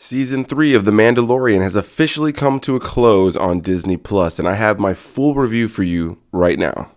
Season 3 of The Mandalorian has officially come to a close on Disney Plus, and I have my full review for you right now.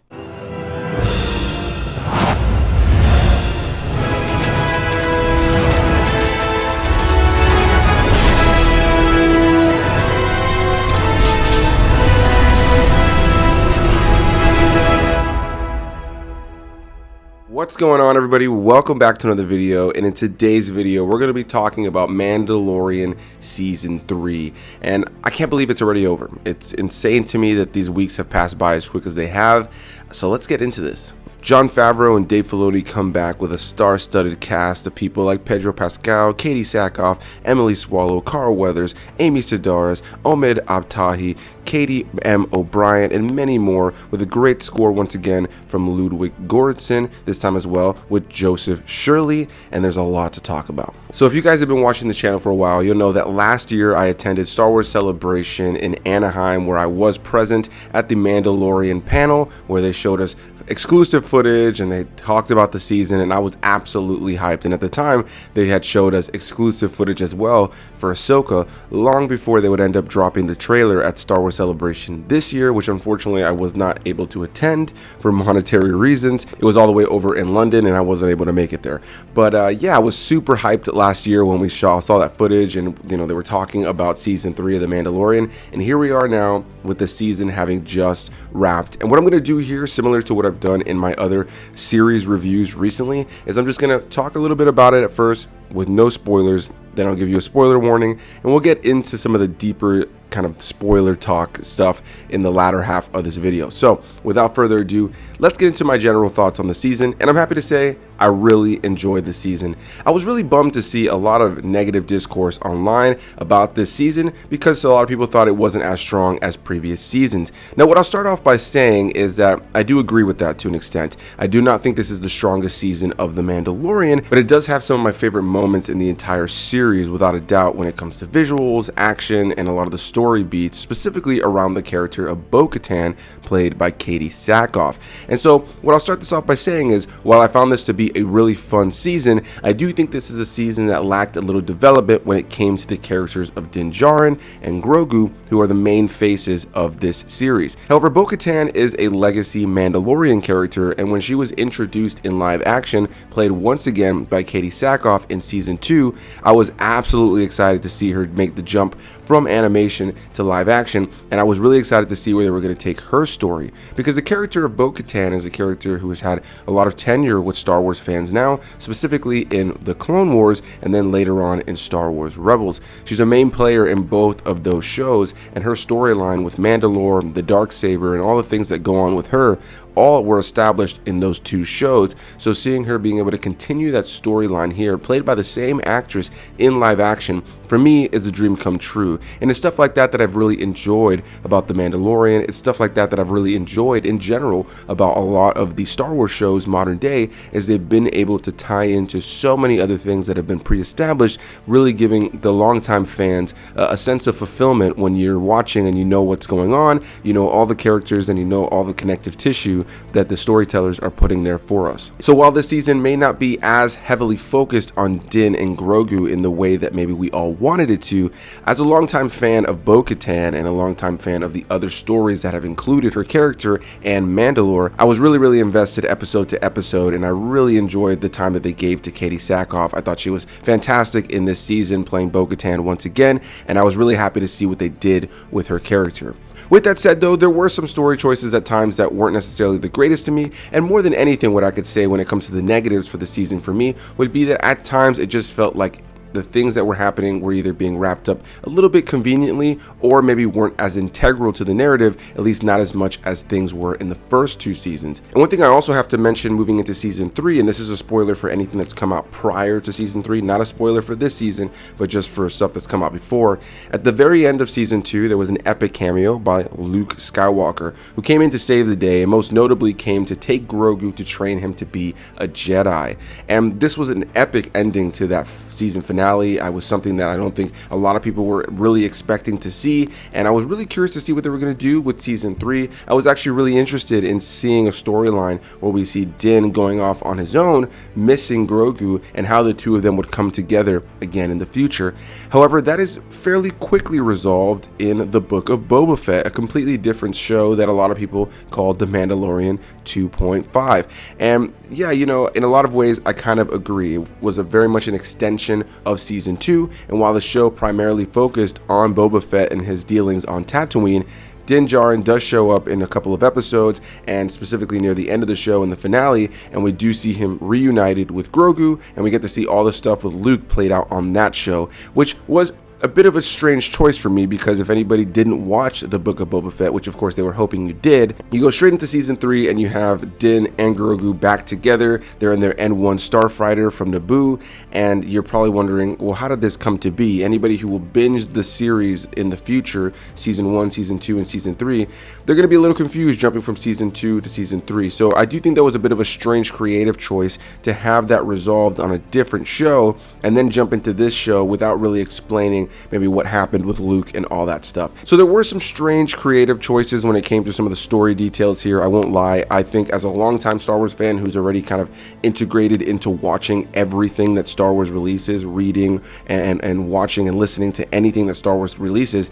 What's going on, everybody? Welcome back to another video, and in today's video we're going to be talking about Mandalorian Season 3, and I can't believe it's already over. It's insane to me that these weeks have passed by as quick as they have, so let's get into this. Jon Favreau and Dave Filoni come back with a star-studded cast of people like Pedro Pascal, Katie Sackhoff, Emily Swallow, Carl Weathers, Amy Sedaris, Omid Abtahi, Katie M. O'Brien, and many more, with a great score once again from Ludwig Göransson, this time as well with Joseph Shirley, and there's a lot to talk about. So if you guys have been watching the channel for a while, you'll know that last year I attended Star Wars Celebration in Anaheim, where I was present at the Mandalorian panel, where they showed us exclusive footage and they talked about the season, and I was absolutely hyped. And at the time they had showed us exclusive footage as well for Ahsoka long before they would end up dropping the trailer at Star Wars Celebration this year, which unfortunately I was not able to attend for monetary reasons. It was all the way over in London and I wasn't able to make it there. But yeah, I was super hyped last year when we saw that footage, and they were talking about season 3 of The Mandalorian, and here we are now with the season having just wrapped. And what I'm going to do here, similar to what I've done in my other series reviews recently, is I'm just going to talk a little bit about it at first with no spoilers, then I'll give you a spoiler warning, and we'll get into some of the deeper kind of spoiler talk stuff in the latter half of this video. So without further ado, let's get into my general thoughts on the season, and I'm happy to say I really enjoyed the season. I was really bummed to see a lot of negative discourse online about this season because a lot of people thought it wasn't as strong as previous seasons. Now, what I'll start off by saying is that I do agree with that to an extent. I do not think this is the strongest season of The Mandalorian, but it does have some of my favorite moments in the entire series without a doubt when it comes to visuals, action, and a lot of the story beats, specifically around the character of Bo-Katan, played by Katie Sackhoff. And so what I'll start this off by saying is, while I found this to be a really fun season, I do think this is a season that lacked a little development when it came to the characters of Din Djarin and Grogu, who are the main faces of this series. However, Bo-Katan is a legacy Mandalorian character, and when she was introduced in live action, played once again by Katie Sackhoff in season 2, I was absolutely excited to see her make the jump from animation to live action, and I was really excited to see where they were going to take her story, because the character of Bo-Katan is a character who has had a lot of tenure with Star Wars fans now, specifically in the Clone Wars and then later on in Star Wars Rebels. She's a main player in both of those shows, and her storyline with Mandalore, the Darksaber, and all the things that go on with her all were established in those two shows. So seeing her being able to continue that storyline here, played by the same actress in live action, for me is a dream come true. And it's stuff like that that I've really enjoyed about The Mandalorian. It's stuff like that that I've really enjoyed in general about a lot of the Star Wars shows modern day, as they've been able to tie into so many other things that have been pre-established, really giving the longtime fans a sense of fulfillment when you're watching and you know what's going on, you know all the characters, and you know all the connective tissue that the storytellers are putting there for us. So while this season may not be as heavily focused on Din and Grogu in the way that maybe we all wanted it to, as a longtime fan of Bo-Katan and a longtime fan of the other stories that have included her character and Mandalore, I was really invested episode to episode, and I really enjoyed the time that they gave to Katie Sackhoff. I thought she was fantastic in this season playing Bo-Katan once again, and I was really happy to see what they did with her character. With that said though, there were some story choices at times that weren't necessarily the greatest to me, and more than anything, what I could say when it comes to the negatives for the season for me would be that at times it just felt like the things that were happening were either being wrapped up a little bit conveniently, or maybe weren't as integral to the narrative, at least not as much as things were in the first two seasons. And one thing I also have to mention moving into season 3, and this is a spoiler for anything that's come out prior to season 3, not a spoiler for this season, but just for stuff that's come out before. At the very end of season 2, there was an epic cameo by Luke Skywalker, who came in to save the day, and most notably came to take Grogu to train him to be a Jedi. And this was an epic ending to that season finale, finale. I was something that I don't think a lot of people were really expecting to see, and I was really curious to see what they were going to do with season 3. I was actually really interested in seeing a storyline where we see Din going off on his own, missing Grogu, and how the two of them would come together again in the future. However, that is fairly quickly resolved in the Book of Boba Fett, a completely different show that a lot of people called The Mandalorian 2.5. And yeah, you know, in a lot of ways, I kind of agree. It was very much an extension of season 2, and while the show primarily focused on Boba Fett and his dealings on Tatooine, Din Djarin does show up in a couple of episodes, and specifically near the end of the show in the finale, and we do see him reunited with Grogu, and we get to see all the stuff with Luke played out on that show, which was a bit of a strange choice for me, because if anybody didn't watch the Book of Boba Fett, which of course they were hoping you did, you go straight into season 3 and you have Din and Grogu back together. They're in their N1 starfighter from Naboo, and you're probably wondering, well, how did this come to be? Anybody who will binge the series in the future, season 1, season 2, and season 3, they're going to be a little confused jumping from season 2 to season 3. So I do think that was a bit of a strange creative choice to have that resolved on a different show and then jump into this show without really explaining maybe what happened with Luke and all that stuff. So there were some strange creative choices when it came to some of the story details here. I won't lie. I think as a longtime Star Wars fan who's already kind of integrated into watching everything that Star Wars releases, reading and watching and listening to anything that Star Wars releases,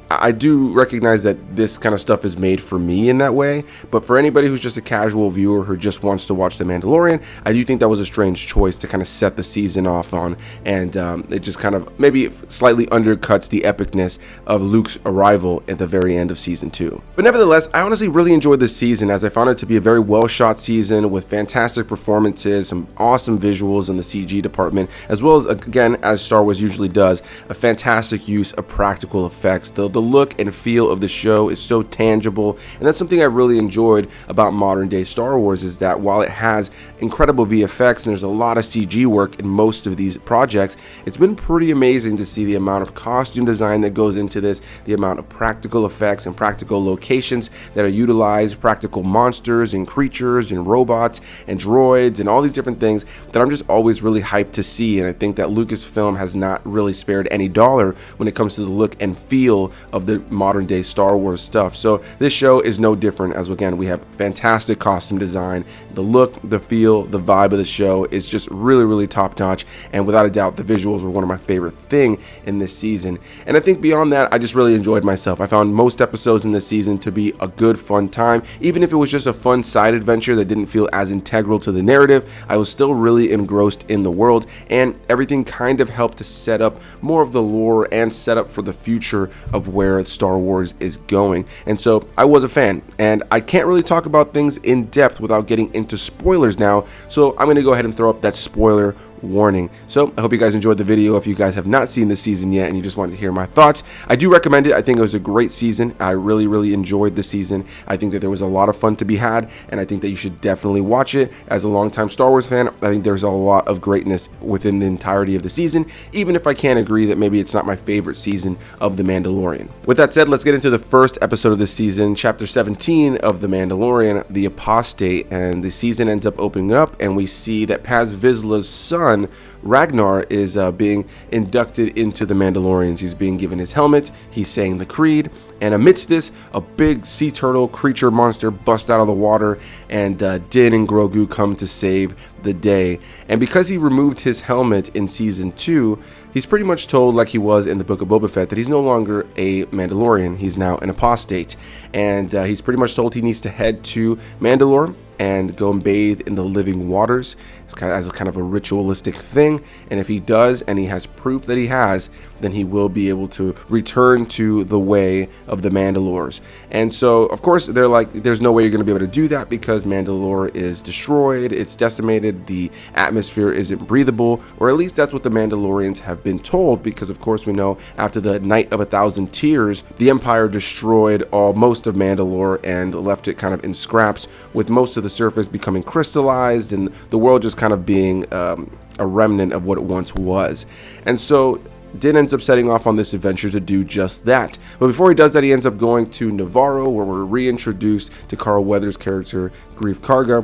I do recognize that this kind of stuff is made for me in that way, but for anybody who's just a casual viewer who just wants to watch The Mandalorian, I do think that was a strange choice to kind of set the season off on, and it just kind of maybe slightly undercuts the epicness of Luke's arrival at the very end of season 2. But nevertheless, I honestly really enjoyed this season, as I found it to be a very well shot season with fantastic performances, some awesome visuals in the CG department, as well as, again, as Star Wars usually does, a fantastic use of practical effects. The look and feel of the show is so tangible, and that's something I really enjoyed about modern day Star Wars, is that while it has incredible VFX and there's a lot of CG work in most of these projects, it's been pretty amazing to see the amount of costume design that goes into this, the amount of practical effects and practical locations that are utilized, practical monsters and creatures and robots and droids and all these different things that I'm just always really hyped to see. And I think that Lucasfilm has not really spared any dollar when it comes to the look and feel of the modern day Star Wars stuff. So this show is no different, as again we have fantastic costume design. The look, the feel, the vibe of the show is just really top notch, and without a doubt the visuals were one of my favorite thing in this season. And I think beyond that, I just really enjoyed myself. I found most episodes in this season to be a good fun time. Even if it was just a fun side adventure that didn't feel as integral to the narrative, I was still really engrossed in the world, and everything kind of helped to set up more of the lore and set up for the future of where Star Wars is going. And so I was a fan, and I can't really talk about things in depth without getting into spoilers now, so I'm going to go ahead and throw up that spoiler warning. So I hope you guys enjoyed the video. If you guys have not seen this season yet and you just wanted to hear my thoughts, I do recommend it. I think it was a great season. I really enjoyed the season. I think that there was a lot of fun to be had, and I think that you should definitely watch it. As a longtime Star Wars fan, I think there's a lot of greatness within the entirety of the season, even if I can't agree that maybe it's not my favorite season of The Mandalorian. With that said, let's get into the first episode of the season, chapter 17 of The Mandalorian, The Apostate. And the season ends up opening up, and we see that Paz Vizsla's son Ragnar is being inducted into the Mandalorians. He's being given his helmet, he's saying the creed, and amidst this, a big sea turtle creature monster busts out of the water, and Din and Grogu come to save the day. And because he removed his helmet in season 2, he's pretty much told, like he was in the Book of Boba Fett, that he's no longer a Mandalorian, he's now an apostate. And he's pretty much told he needs to head to Mandalore and go and bathe in the living waters. It's kind of as a kind of a ritualistic thing, and if he does and he has proof that he has, then he will be able to return to the way of the Mandalores. And so of course they're like, there's no way you're going to be able to do that because Mandalore is destroyed, it's decimated, the atmosphere isn't breathable, or at least that's what the Mandalorians have been told, because of course we know after the Night of 1,000 Tears, the Empire destroyed most of Mandalore and left it kind of in scraps, with most of the surface becoming crystallized and the world just kind of being a remnant of what it once was. And so Din ends up setting off on this adventure to do just that. But before he does that, he ends up going to Navarro, where we're reintroduced to Carl Weathers' character Grief Karga,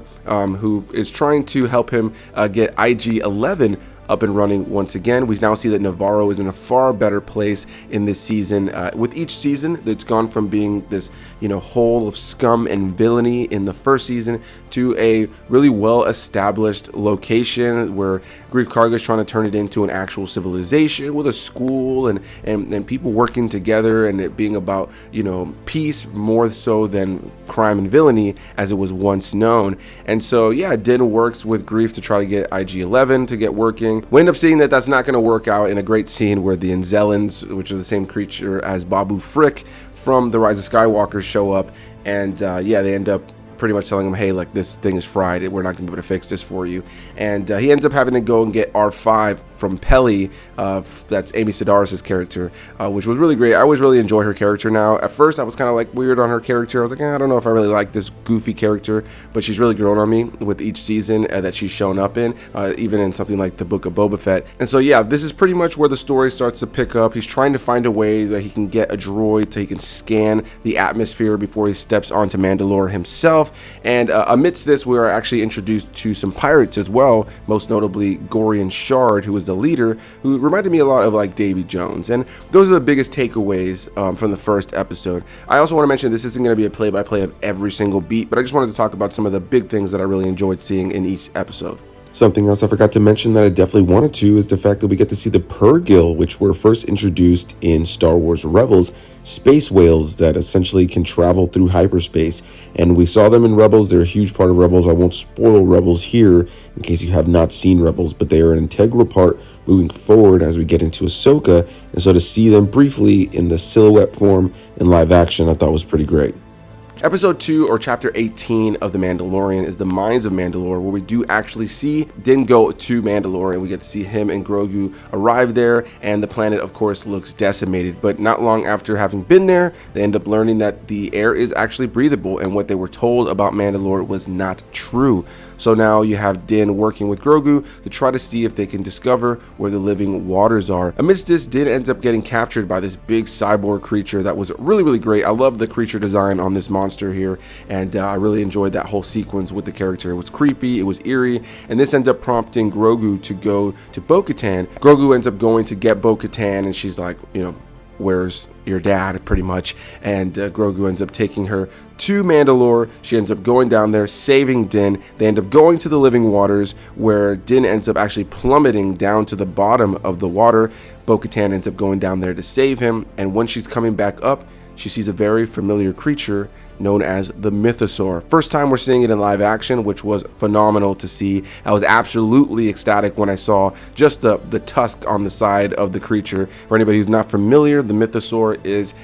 who is trying to help him get IG-11 up and running once again. We now see that Navarro is in a far better place in this season. With each season, it's gone from being this, hole of scum and villainy in the first season to a really well-established location where Grief Karga is trying to turn it into an actual civilization with a school and people working together, and it being about, peace more so than crime and villainy as it was once known. And so, yeah, Din works with Grief to try to get IG-11 to get working. We end up seeing that that's not going to work out in a great scene where the Anzellans, which are the same creature as Babu Frick from The Rise of Skywalker, show up, and they end up pretty much telling him, hey, like, this thing is fried, we're not gonna be able to fix this for you. And he ends up having to go and get R5 from Peli, that's Amy Sedaris' character, which was really great. I always really enjoy her character now. At first I was kind of like weird on her character. I was like, I don't know if I really like this goofy character, but she's really grown on me with each season that she's shown up in, even in something like the Book of Boba Fett. And so, yeah, this is pretty much where the story starts to pick up. He's trying to find a way that he can get a droid so he can scan the atmosphere before he steps onto Mandalore himself. And amidst this, we are actually introduced to some pirates as well, most notably Gorian Shard, who was the leader, who reminded me a lot of like Davy Jones. And those are the biggest takeaways from the first episode. I also want to mention this isn't going to be a play-by-play of every single beat, but I just wanted to talk about some of the big things that I really enjoyed seeing in each episode. Something else I forgot to mention that I definitely wanted to is the fact that we get to see the Purrgil, which were first introduced in Star Wars Rebels, space whales that essentially can travel through hyperspace. And we saw them in Rebels. They're a huge part of Rebels. I won't spoil Rebels here in case you have not seen Rebels, but they are an integral part moving forward as we get into Ahsoka. And so to see them briefly in the silhouette form in live action, I thought was pretty great. Episode 2, or Chapter 18 of The Mandalorian, is the Mines of Mandalore, where we do actually see Din go to Mandalore, and we get to see him and Grogu arrive there, and the planet, of course, looks decimated. But not long after having been there, they end up learning that the air is actually breathable, and what they were told about Mandalore was not true. So now you have Din working with Grogu to try to see if they can discover where the living waters are. Amidst this, Din ends up getting captured by this big cyborg creature that was really, really great. I love the creature design on this monster here, and I really enjoyed that whole sequence with the character. It was creepy, it was eerie, and this ends up prompting Grogu to go to Bo-Katan. Grogu ends up going to get Bo-Katan, and she's like, where's your dad, pretty much. And Grogu ends up taking her to Mandalore. She ends up going down there, saving Din. They end up going to the living waters, where Din ends up actually plummeting down to the bottom of the water. Bo-Katan ends up going down there to save him, and when she's coming back up, she sees a very familiar creature known as the Mythosaur. First time we're seeing it in live action, which was phenomenal to see. I was absolutely ecstatic when I saw just the tusk on the side of the creature. For anybody who's not familiar, the Mythosaur is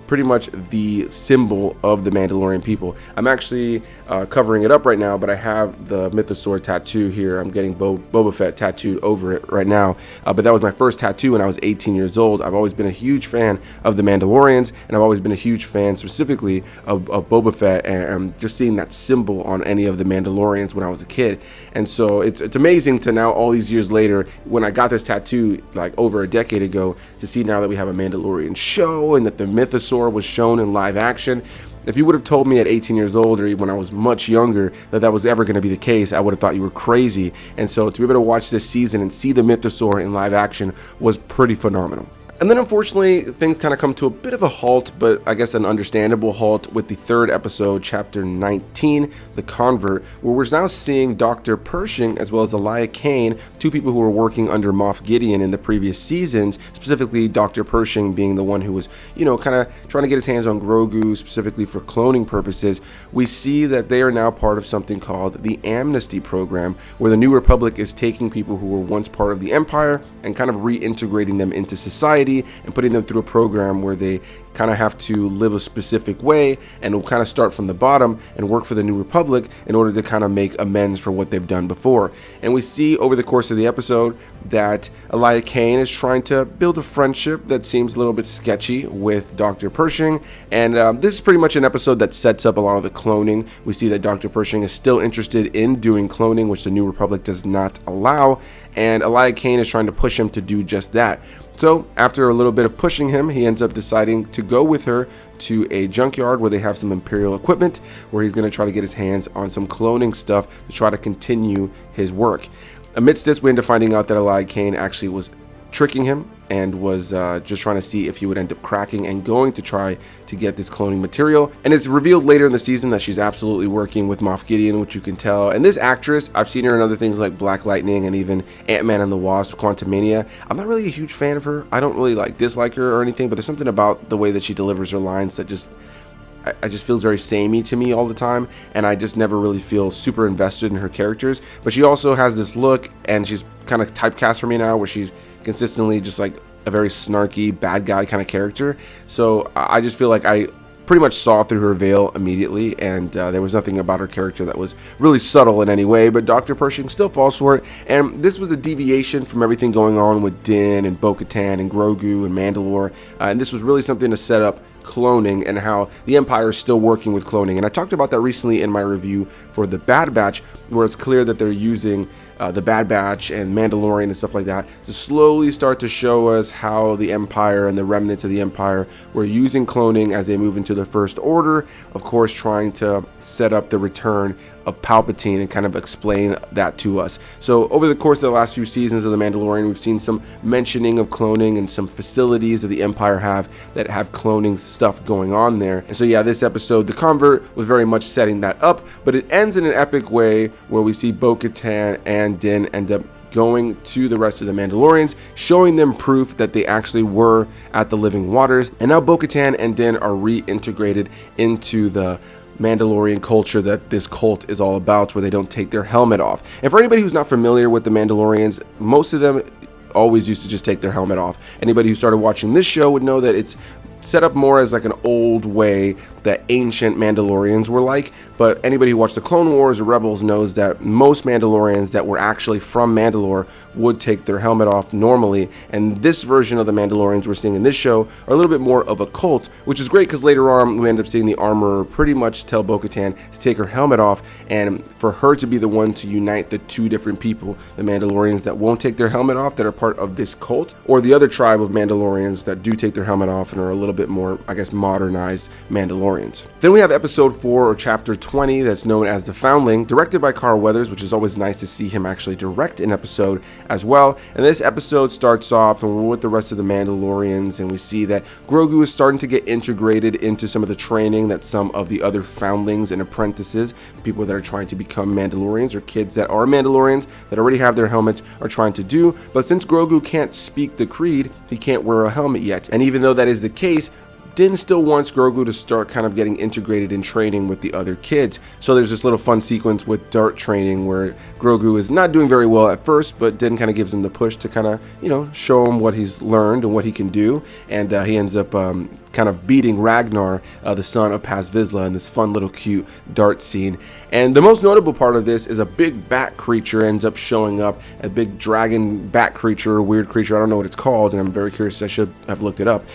pretty much the symbol of the Mandalorian people. I'm actually covering it up right now, but I have the Mythosaur tattoo here. I'm getting Boba Fett tattooed over it right now, but that was my first tattoo when I was 18 years old. I've always been a huge fan of the Mandalorians, and I've always been a huge fan specifically of Boba Fett, and just seeing that symbol on any of the Mandalorians when I was a kid. And so it's amazing to now, all these years later, when I got this tattoo like over a decade ago, to see now that we have a Mandalorian show and that the Mythosaur was shown in live action. If you would have told me at 18 years old, or even when I was much younger, that was ever going to be the case, I would have thought you were crazy. And so to be able to watch this season and see the Mythosaur in live action was pretty phenomenal. And then unfortunately, things kind of come to a bit of a halt, but I guess an understandable halt, with the third episode, Chapter 19, The Convert, where we're now seeing Dr. Pershing as well as Elia Kane, two people who were working under Moff Gideon in the previous seasons, specifically Dr. Pershing being the one who was, kind of trying to get his hands on Grogu, specifically for cloning purposes. We see that they are now part of something called the Amnesty Program, where the New Republic is taking people who were once part of the Empire and kind of reintegrating them into society, and putting them through a program where they kind of have to live a specific way and will kind of start from the bottom and work for the New Republic in order to kind of make amends for what they've done before. And we see over the course of the episode that Elia Kane is trying to build a friendship that seems a little bit sketchy with Dr. Pershing, and this is pretty much an episode that sets up a lot of the cloning. We see that Dr. Pershing is still interested in doing cloning, which the New Republic does not allow, and Elia Kane is trying to push him to do just that. So after a little bit of pushing him, he ends up deciding to go with her to a junkyard where they have some Imperial equipment, where he's going to try to get his hands on some cloning stuff to try to continue his work. Amidst this, we end up finding out that Eli Kane actually was tricking him and was just trying to see if he would end up cracking and going to try to get this cloning material. And it's revealed later in the season that she's absolutely working with Moff Gideon, which you can tell. And this actress, I've seen her in other things like Black Lightning and even Ant-Man and the Wasp: Quantumania. I'm not really a huge fan of her. I don't really dislike her or anything, but there's something about the way that she delivers her lines that just feels very samey to me all the time, and I just never really feel super invested in her characters. But she also has this look, and she's kind of typecast for me now, where she's consistently just like a very snarky bad guy kind of character. So I just feel like I pretty much saw through her veil immediately, and there was nothing about her character that was really subtle in any way. But Dr. Pershing still falls for it, and this was a deviation from everything going on with Din and Bo-Katan and Grogu and Mandalore, and this was really something to set up cloning and how the Empire is still working with cloning. And I talked about that recently in my review for the Bad Batch, where it's clear that they're using the Bad Batch and Mandalorian and stuff like that to slowly start to show us how the Empire and the remnants of the Empire were using cloning as they move into the First Order, of course trying to set up the return of Palpatine and kind of explain that to us. So over the course of the last few seasons of The Mandalorian, we've seen some mentioning of cloning and some facilities that the Empire have that have cloning stuff going on there. And so yeah, this episode, The Convert, was very much setting that up, but it ends in an epic way where we see Bo-Katan and Din end up going to the rest of the Mandalorians, showing them proof that they actually were at the Living Waters. And now Bo-Katan and Din are reintegrated into the Mandalorian culture that this cult is all about, where they don't take their helmet off. And for anybody who's not familiar with the Mandalorians, most of them always used to just take their helmet off. Anybody who started watching this show would know that it's set up more as like an old way that ancient Mandalorians were like. But anybody who watched the Clone Wars or Rebels knows that most Mandalorians that were actually from Mandalore would take their helmet off normally. And this version of the Mandalorians we're seeing in this show are a little bit more of a cult, which is great because later on we end up seeing the armorer pretty much tell Bo-Katan to take her helmet off, and for her to be the one to unite the two different people, the Mandalorians that won't take their helmet off that are part of this cult, or the other tribe of Mandalorians that do take their helmet off and are a little bit more, I guess, modernized Mandalorians. Then we have episode 4, or chapter 20, that's known as The Foundling, directed by Carl Weathers, which is always nice to see him actually direct an episode as well. And this episode starts off and we're with the rest of the Mandalorians, and we see that Grogu is starting to get integrated into some of the training that some of the other foundlings and apprentices, people that are trying to become Mandalorians, or kids that are Mandalorians that already have their helmets, are trying to do. But since Grogu can't speak the creed, he can't wear a helmet yet. And even though that is the case, Din still wants Grogu to start kind of getting integrated in training with the other kids. So there's this little fun sequence with dart training where Grogu is not doing very well at first, but Din kind of gives him the push to kind of, show him what he's learned and what he can do. And he ends up kind of beating Ragnar, the son of Paz Vizsla, in this fun little cute dart scene. And the most notable part of this is a big bat creature ends up showing up, a big dragon bat creature, weird creature, I don't know what it's called, and I'm very curious, I should have looked it up.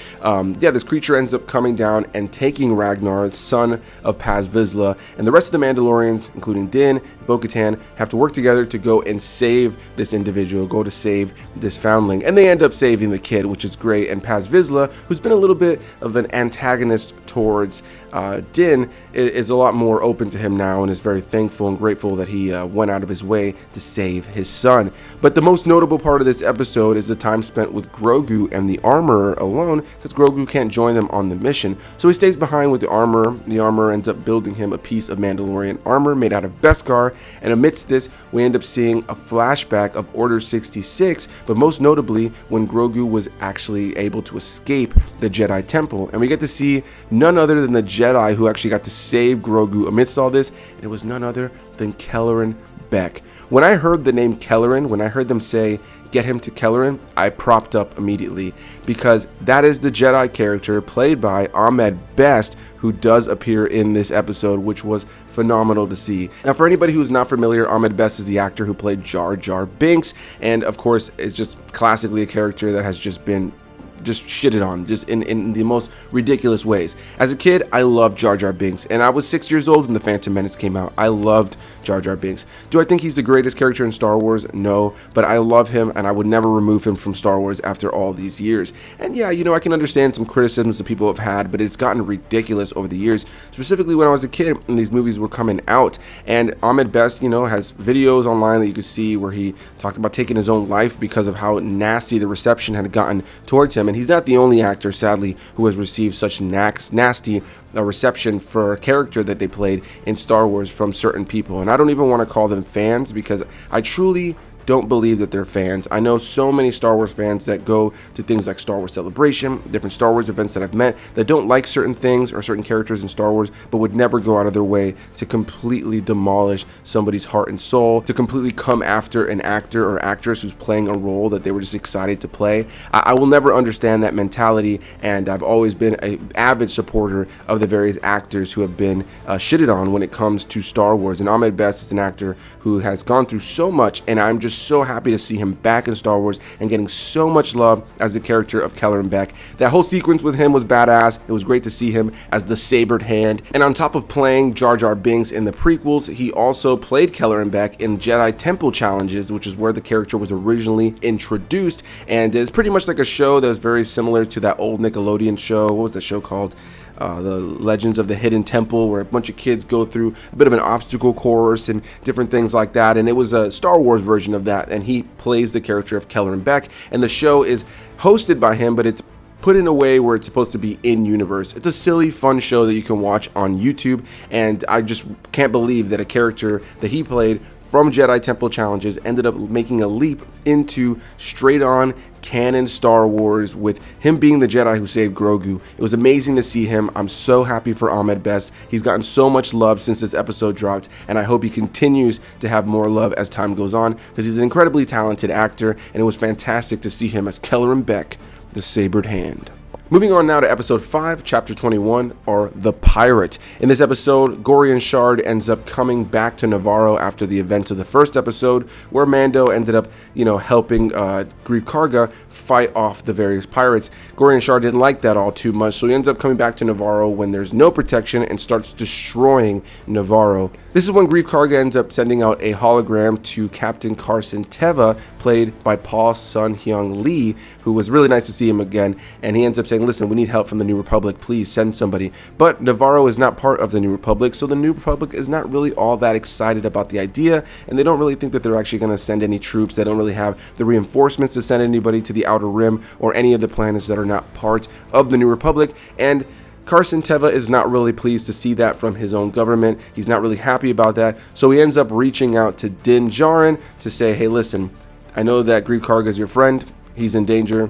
This creature ends up coming down and taking Ragnar, the son of Paz Vizsla, and the rest of the Mandalorians, including Din, Bo-Katan, have to work together to go and save this individual, go to save this foundling, and they end up saving the kid, which is great. And Paz Vizsla, who's been a little bit of an antagonist towards Din, is a lot more open to him now and is very thankful and grateful that he went out of his way to save his son. But the most notable part of this episode is the time spent with Grogu and the armorer alone, because Grogu can't join them on the mission, so he stays behind with the armorer. The armorer ends up building him a piece of Mandalorian armor made out of Beskar, and amidst this we end up seeing a flashback of Order 66, but most notably when Grogu was actually able to escape the Jedi Temple, and we get to see none other than the Jedi who actually got to save Grogu amidst all this, and it was none other than Kelleran Beck. When I heard the name Kelleran, when I heard them say, "Get him to Kelleran," I propped up immediately, because that is the Jedi character played by Ahmed Best, who does appear in this episode, which was phenomenal to see. Now, for anybody who's not familiar, Ahmed Best is the actor who played Jar Jar Binks, and of course is just classically a character that has just been just shitted on, just in the most ridiculous ways. As a kid, I loved Jar Jar Binks, and I was 6 years old when The Phantom Menace came out. I loved Jar Jar Binks. Do I think he's the greatest character in Star Wars? No, but I love him, and I would never remove him from Star Wars after all these years. And yeah, I can understand some criticisms that people have had, but it's gotten ridiculous over the years, specifically when I was a kid and these movies were coming out. And Ahmed Best, has videos online that you could see where he talked about taking his own life because of how nasty the reception had gotten towards him. And he's not the only actor, sadly, who has received such nasty reception for a character that they played in Star Wars from certain people. And I don't even want to call them fans, because I truly don't believe that they're fans. I know so many Star Wars fans that go to things like Star Wars Celebration, different Star Wars events that I've met, that don't like certain things or certain characters in Star Wars, but would never go out of their way to completely demolish somebody's heart and soul, to completely come after an actor or actress who's playing a role that they were just excited to play. I will never understand that mentality, and I've always been an avid supporter of the various actors who have been shitted on when it comes to Star Wars. And Ahmed Best is an actor who has gone through so much, and I'm just so happy to see him back in Star Wars and getting so much love as the character of Kelleran Beck. That whole sequence with him was badass. It was great to see him as the sabered hand. And on top of playing Jar Jar Binks in the prequels, he also played Kelleran Beck in Jedi Temple Challenges, which is where the character was originally introduced. And it's pretty much like a show that was very similar to that old Nickelodeon show. What was the show called? The Legends of the Hidden Temple, where a bunch of kids go through a bit of an obstacle course and different things like that. And it was a Star Wars version of that, and he plays the character of Kelleran Beck, and the show is hosted by him, but it's put in a way where it's supposed to be in universe. It's a silly, fun show that you can watch on YouTube, and I just can't believe that a character that he played from Jedi Temple Challenges ended up making a leap into straight on canon Star Wars, with him being the Jedi who saved Grogu. It was amazing to see him. I'm so happy for Ahmed Best. He's gotten so much love since this episode dropped, and I hope he continues to have more love as time goes on, because he's an incredibly talented actor, and it was fantastic to see him as Kelleran Beck, the Sabered Hand. Moving on now to episode 5, chapter 21, or The Pirate. In this episode, Gorian Shard ends up coming back to Navarro after the events of the first episode, where Mando ended up, helping Greef Karga fight off the various pirates. Gorian Shard didn't like that all too much, so he ends up coming back to Navarro when there's no protection and starts destroying Navarro. This is when Greef Karga ends up sending out a hologram to Captain Carson Teva, played by Paul Sun-Hyung Lee, who was really nice to see him again, and he ends up saying, listen, we need help from the New Republic, please send somebody. But Navarro is not part of the New Republic, so the New Republic is not really all that excited about the idea, and they don't really think that they're actually going to send any troops. They don't really have the reinforcements to send anybody to the Outer Rim or any of the planets that are not part of the New Republic. And Carson Teva is not really pleased to see that from his own government. He's not really happy about that, so he ends up reaching out to Din Djarin to say, hey, listen, I know that Greef Karga is your friend. He's in danger.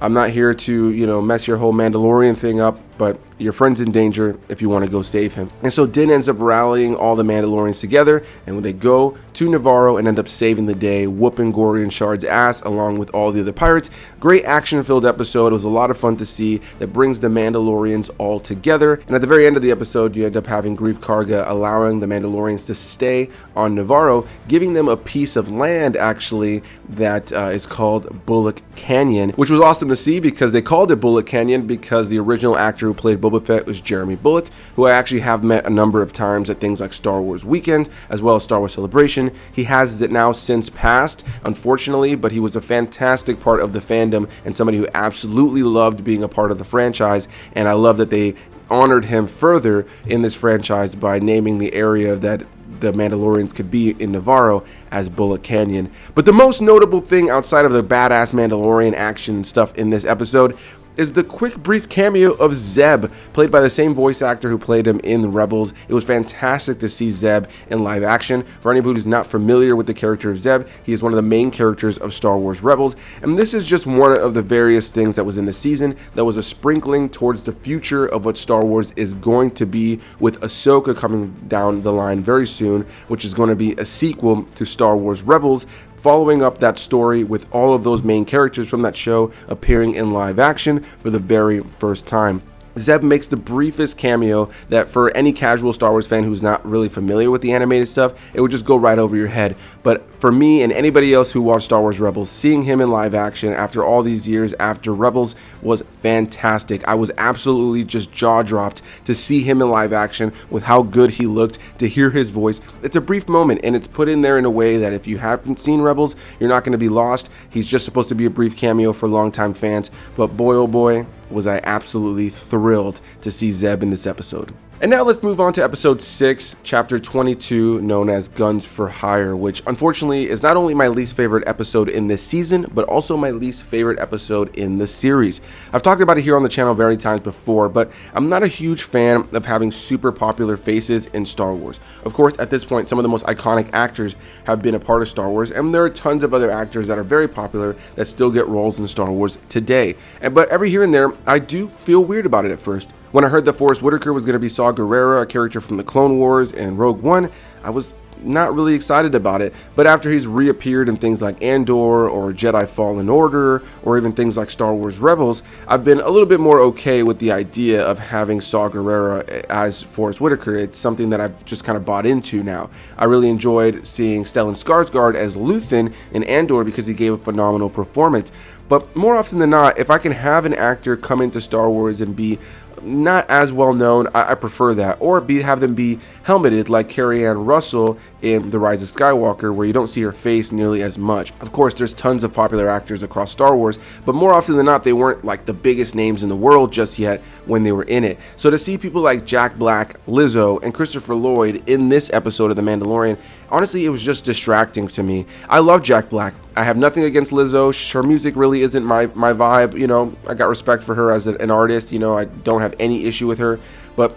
I'm not here to, mess your whole Mandalorian thing up, but your friend's in danger if you want to go save him. And so Din ends up rallying all the Mandalorians together, and when they go to Navarro and end up saving the day, whooping Gorian Shard's ass along with all the other pirates. Great action-filled episode. It was a lot of fun to see, that brings the Mandalorians all together. And at the very end of the episode, you end up having Greef Karga allowing the Mandalorians to stay on Navarro, giving them a piece of land, actually, that is called Bullock Canyon, which was awesome to see, because they called it Bullock Canyon because the original actor who played Boba Fett was Jeremy Bullock, who I actually have met a number of times at things like Star Wars Weekend, as well as Star Wars Celebration. He has it now since passed, unfortunately, but he was a fantastic part of the fandom and somebody who absolutely loved being a part of the franchise, and I love that they honored him further in this franchise by naming the area that the Mandalorians could be in Navarro as Bullock Canyon. But the most notable thing outside of the badass Mandalorian action and stuff in this episode is the quick brief cameo of Zeb, played by the same voice actor who played him in Rebels. It was fantastic to see Zeb in live action. For anybody who's not familiar with the character of Zeb, he is one of the main characters of Star Wars Rebels, and this is just one of the various things that was in the season that was a sprinkling towards the future of what Star Wars is going to be, with Ahsoka coming down the line very soon, which is going to be a sequel to Star Wars Rebels, following up that story with all of those main characters from that show appearing in live action for the very first time. Zeb makes the briefest cameo that, for any casual Star Wars fan who's not really familiar with the animated stuff, it would just go right over your head. But For me and anybody else who watched Star Wars Rebels, seeing him in live action after all these years after Rebels was fantastic. I was absolutely just jaw dropped to see him in live action with how good he looked, to hear his voice. It's a brief moment, and it's put in there in a way that if you haven't seen Rebels, you're not going to be lost. He's just supposed to be a brief cameo for longtime fans, but boy oh boy, was I absolutely thrilled to see Zeb in this episode. And now let's move on to episode 6, chapter 22, known as Guns for Hire, which unfortunately is not only my least favorite episode in this season, but also my least favorite episode in the series. I've talked about it here on the channel many times before, but I'm not a huge fan of having super popular faces in Star Wars. Of course, at this point, some of the most iconic actors have been a part of Star Wars, and there are tons of other actors that are very popular that still get roles in Star Wars today. But every here and there, I do feel weird about it at first. When I heard that Forrest Whitaker was going to be Saw Gerrera, a character from the Clone Wars and Rogue One, I was not really excited about it. But after he's reappeared in things like Andor or Jedi Fallen Order or even things like Star Wars Rebels, I've been a little bit more okay with the idea of having Saw Gerrera as Forrest Whitaker. It's something that I've just kind of bought into now. I really enjoyed seeing Stellan Skarsgård as Luthen in Andor because he gave a phenomenal performance. But more often than not, if I can have an actor come into Star Wars and be not as well known, I prefer that, or have them be helmeted like Carrie Ann Russell in The Rise of Skywalker, where you don't see her face nearly as much. Of course, there's tons of popular actors across Star Wars, but more often than not, they weren't like the biggest names in the world just yet when they were in it. So to see people like Jack Black, Lizzo, and Christopher Lloyd in this episode of The Mandalorian, honestly, it was just distracting to me. I love Jack Black. I have nothing against Lizzo. Her music really isn't my vibe. You know, I got respect for her as an artist. You know, I don't have any issue with her, but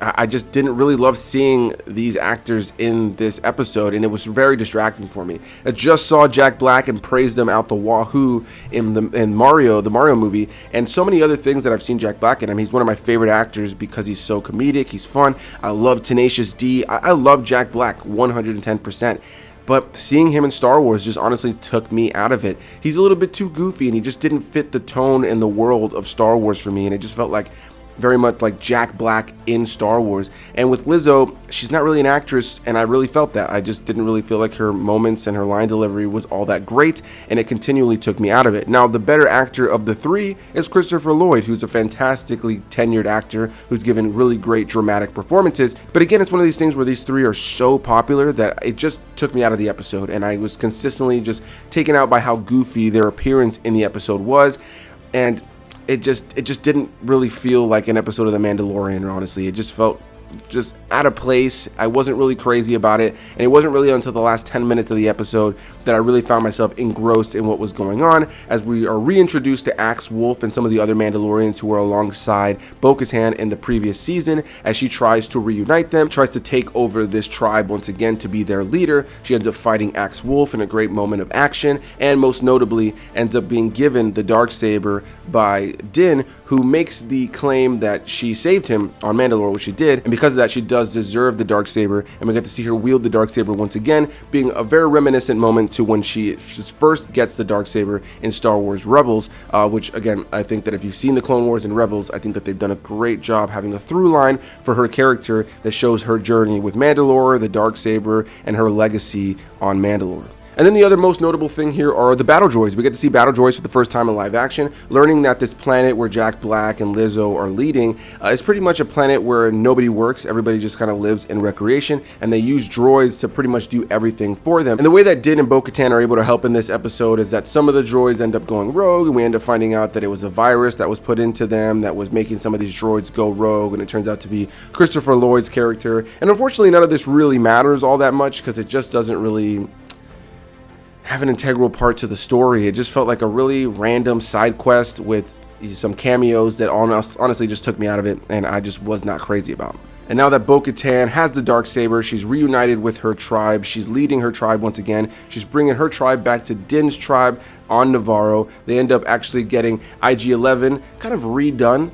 I just didn't really love seeing these actors in this episode, and it was very distracting for me. I just saw Jack Black and praised him out the wahoo in Mario, the Mario movie, and so many other things that I've seen Jack Black in. I mean, he's one of my favorite actors because he's so comedic, he's fun. I love Tenacious D. I love Jack Black 110%. But seeing him in Star Wars just honestly took me out of it. He's a little bit too goofy, and he just didn't fit the tone and the world of Star Wars for me, and it just felt like very much like Jack Black in Star Wars. And with Lizzo, she's not really an actress, and I really felt that. I just didn't really feel like her moments and her line delivery was all that great, and it continually took me out of it. Now, the better actor of the three is Christopher Lloyd, who's a fantastically tenured actor who's given really great dramatic performances. But again, it's one of these things where these three are so popular that it just took me out of the episode, and I was consistently just taken out by how goofy their appearance in the episode was. And it just didn't really feel like an episode of The Mandalorian, honestly. It just felt just out of place. I wasn't really crazy about it, and it wasn't really until the last 10 minutes of the episode that I really found myself engrossed in what was going on, as we are reintroduced to Axe Wolf and some of the other Mandalorians who were alongside Bo-Katan in the previous season, as she tries to reunite them, tries to take over this tribe once again to be their leader. She ends up fighting Axe Wolf in a great moment of action, and most notably ends up being given the Darksaber by Din, who makes the claim that she saved him on Mandalore, which she did, and because of that, she does deserve the Darksaber, and we get to see her wield the Darksaber once again, being a very reminiscent moment to when she first gets the Darksaber in Star Wars Rebels, which again, I think that if you've seen the Clone Wars and Rebels, I think that they've done a great job having a through line for her character that shows her journey with Mandalore, the Darksaber, and her legacy on Mandalore. And then the other most notable thing here are the battle droids. We get to see battle droids for the first time in live action, learning that this planet where Jack Black and Lizzo are leading is pretty much a planet where nobody works. Everybody just kind of lives in recreation, and they use droids to pretty much do everything for them. And the way that Din and Bo-Katan are able to help in this episode is that some of the droids end up going rogue, and we end up finding out that it was a virus that was put into them that was making some of these droids go rogue, and it turns out to be Christopher Lloyd's character. And unfortunately, none of this really matters all that much because it just doesn't really have an integral part to the story. It just felt like a really random side quest with some cameos that honestly just took me out of it, and I just was not crazy about. And now that Bo-Katan has the Darksaber, she's reunited with her tribe. She's leading her tribe once again. She's bringing her tribe back to Din's tribe on Navarro. They end up actually getting IG-11 kind of redone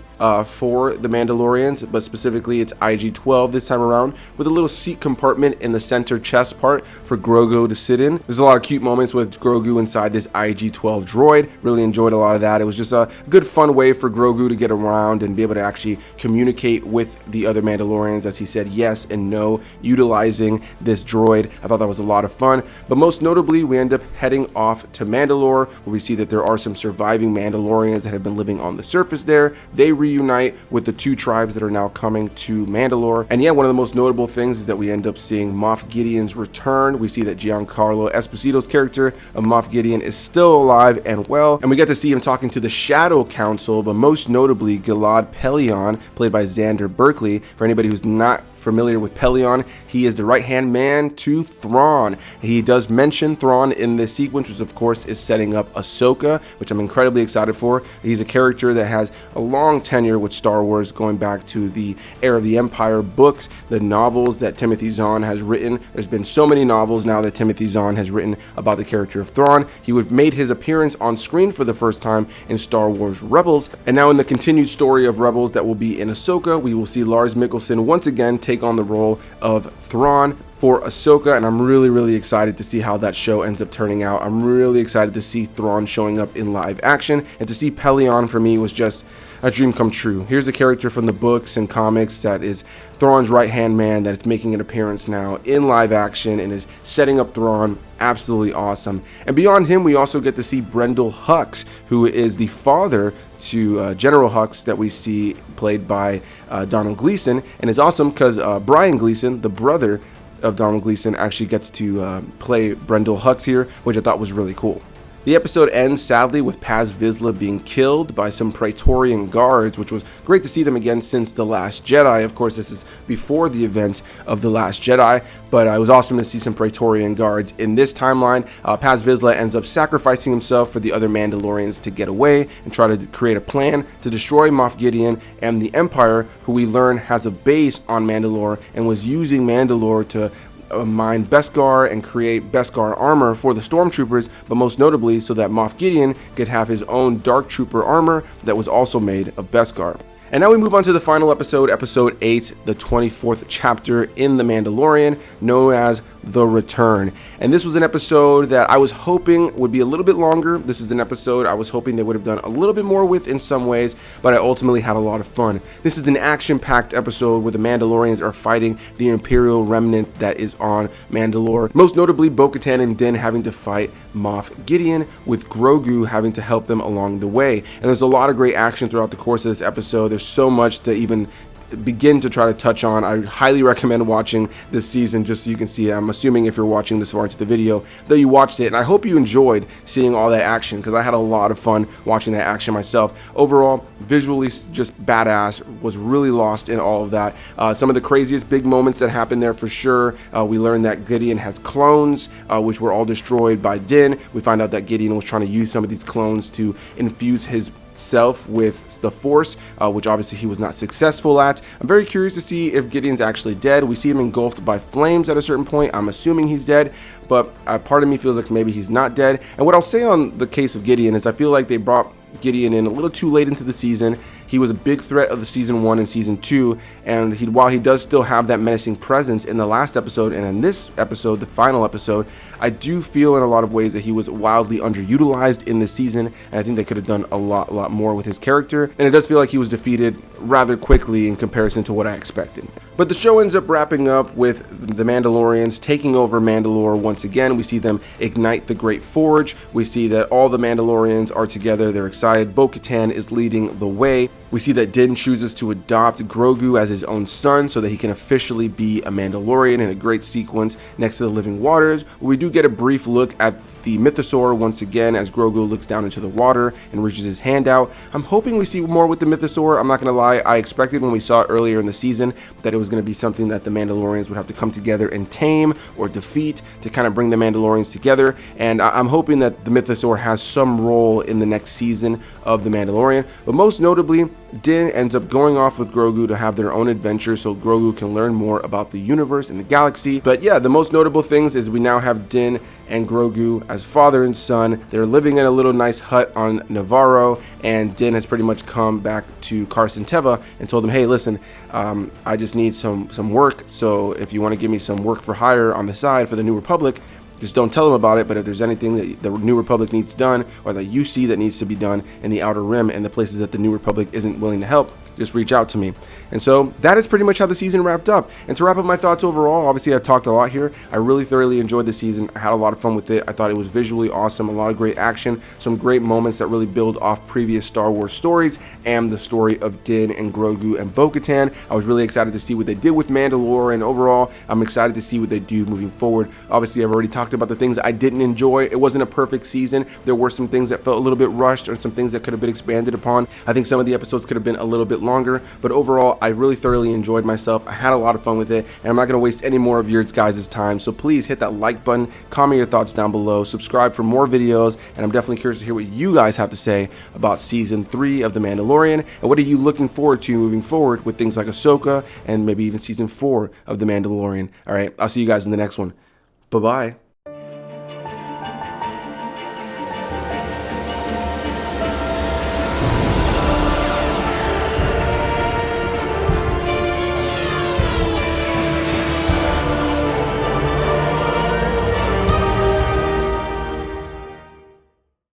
for the Mandalorians, but specifically it's IG-12 this time around, with a little seat compartment in the center chest part for Grogu to sit in. There's a lot of cute moments with Grogu inside this IG-12 droid. Really enjoyed a lot of that. It was just a good fun way for Grogu to get around and be able to actually communicate with the other Mandalorians, as he said yes and no, utilizing this droid. I thought that was a lot of fun. But most notably, we end up heading off to Mandalore, where we see that there are some surviving Mandalorians that have been living on the surface there. They reunite with the two tribes that are now coming to Mandalore. And yeah, one of the most notable things is that we end up seeing Moff Gideon's return. We see that Giancarlo Esposito's character of Moff Gideon is still alive and well, and we get to see him talking to the Shadow Council, but most notably Gilad Pellaeon, played by Xander Berkeley. For anybody who's not familiar with Pellaeon, he is the right-hand man to Thrawn. He does mention Thrawn in this sequence, which of course is setting up Ahsoka, which I'm incredibly excited for. He's a character that has a long tenure with Star Wars, going back to the Heir of the Empire books, the novels that Timothy Zahn has written. There's been so many novels now that Timothy Zahn has written about the character of Thrawn. He would made his appearance on screen for the first time in Star Wars Rebels, and now in the continued story of Rebels that will be in Ahsoka, we will see Lars Mikkelsen once again take on the role of Thrawn for Ahsoka, and I'm really excited to see how that show ends up turning out. I'm really excited to see Thrawn showing up in live action, and to see Pellaeon for me was just a dream come true. Here's a character from the books and comics that is Thrawn's right-hand man that is making an appearance now in live action and is setting up Thrawn. Absolutely awesome. And beyond him, we also get to see Brendel Hux, who is the father to General Hux that we see played by Donald Gleason. And it's awesome because Brian Gleason, the brother of Donald Gleason, actually gets to play Brendel Hux here, which I thought was really cool. The episode ends sadly with Paz Vizsla being killed by some Praetorian guards, which was great to see them again since The Last Jedi. Of course, this is before the events of The Last Jedi, but it was awesome to see some Praetorian guards in this timeline. Paz Vizsla ends up sacrificing himself for the other Mandalorians to get away and try to create a plan to destroy Moff Gideon and the Empire, who we learn has a base on Mandalore and was using Mandalore to mine Beskar and create Beskar armor for the stormtroopers, but most notably so that Moff Gideon could have his own Dark Trooper armor that was also made of Beskar. And now we move on to the final episode, episode 8, the 24th chapter in The Mandalorian, known as The Return. And this was an episode that I was hoping would be a little bit longer. This is an episode I was hoping they would have done a little bit more with in some ways, but I ultimately had a lot of fun. This is an action-packed episode where the Mandalorians are fighting the Imperial remnant that is on Mandalore. Most notably, Bo-Katan and Din having to fight Moff Gideon, with Grogu having to help them along the way. And there's a lot of great action throughout the course of this episode. There's so much to even begin to try to touch on. I highly recommend watching this season just so you can see it. I'm assuming if you're watching this far into the video that you watched it, and I hope you enjoyed seeing all that action, because I had a lot of fun watching that action myself. Overall, visually just badass. Was really lost in all of that. Some of the craziest big moments that happened there for sure. We learned that Gideon has clones, which were all destroyed by Din. We find out that Gideon was trying to use some of these clones to infuse his self with the Force, which obviously he was not successful at. I'm very curious to see if Gideon's actually dead. We see him engulfed by flames at a certain point. I'm assuming he's dead, but part of me feels like maybe he's not dead. And what I'll say on the case of Gideon is I feel like they brought Gideon in a little too late into the season. He was a big threat of the season 1 and season 2, and while he does still have that menacing presence in the last episode and in this episode, the final episode, I do feel in a lot of ways that he was wildly underutilized in this season, and I think they could have done a lot more with his character. And it does feel like he was defeated rather quickly in comparison to what I expected. But the show ends up wrapping up with the Mandalorians taking over Mandalore once again. We see them ignite the Great Forge. We see that all the Mandalorians are together. They're excited. Bo-Katan is leading the way. We see that Din chooses to adopt Grogu as his own son so that he can officially be a Mandalorian, in a great sequence next to the living waters. We do get a brief look at the Mythosaur once again as Grogu looks down into the water and reaches his hand out. I'm hoping we see more with the Mythosaur. I'm not going to lie, I expected when we saw it earlier in the season that it was going to be something that the Mandalorians would have to come together and tame or defeat to kind of bring the Mandalorians together, and I'm hoping that the Mythosaur has some role in the next season of The Mandalorian. But most notably, Din ends up going off with Grogu to have their own adventure so Grogu can learn more about the universe and the galaxy. But yeah, the most notable things is we now have Din and Grogu as father and son. They're living in a little nice hut on Navarro, and Din has pretty much come back to Carson Teva and told him, hey, listen, I just need some work, so if you want to give me some work for hire on the side for the New Republic, just don't tell them about it, but if there's anything that the New Republic needs done or that you see that needs to be done in the Outer Rim and the places that the New Republic isn't willing to help, just reach out to me. And so that is pretty much how the season wrapped up. And to wrap up my thoughts overall, obviously I talked a lot here. I really thoroughly enjoyed the season. I had a lot of fun with it. I thought it was visually awesome, a lot of great action, some great moments that really build off previous Star Wars stories and the story of Din and Grogu and Bo-Katan. I was really excited to see what they did with Mandalorian. Overall, I'm excited to see what they do moving forward. Obviously, I've already talked about the things I didn't enjoy. It wasn't a perfect season. There were some things that felt a little bit rushed or some things that could have been expanded upon. I think some of the episodes could have been a little bit longer, but overall, I really thoroughly enjoyed myself. I had a lot of fun with it, and I'm not going to waste any more of your guys' time. So please hit that like button, comment your thoughts down below, subscribe for more videos, and I'm definitely curious to hear what you guys have to say about Season 3 of The Mandalorian, and what are you looking forward to moving forward with things like Ahsoka and maybe even Season 4 of The Mandalorian. All right, I'll see you guys in the next one. Bye-bye.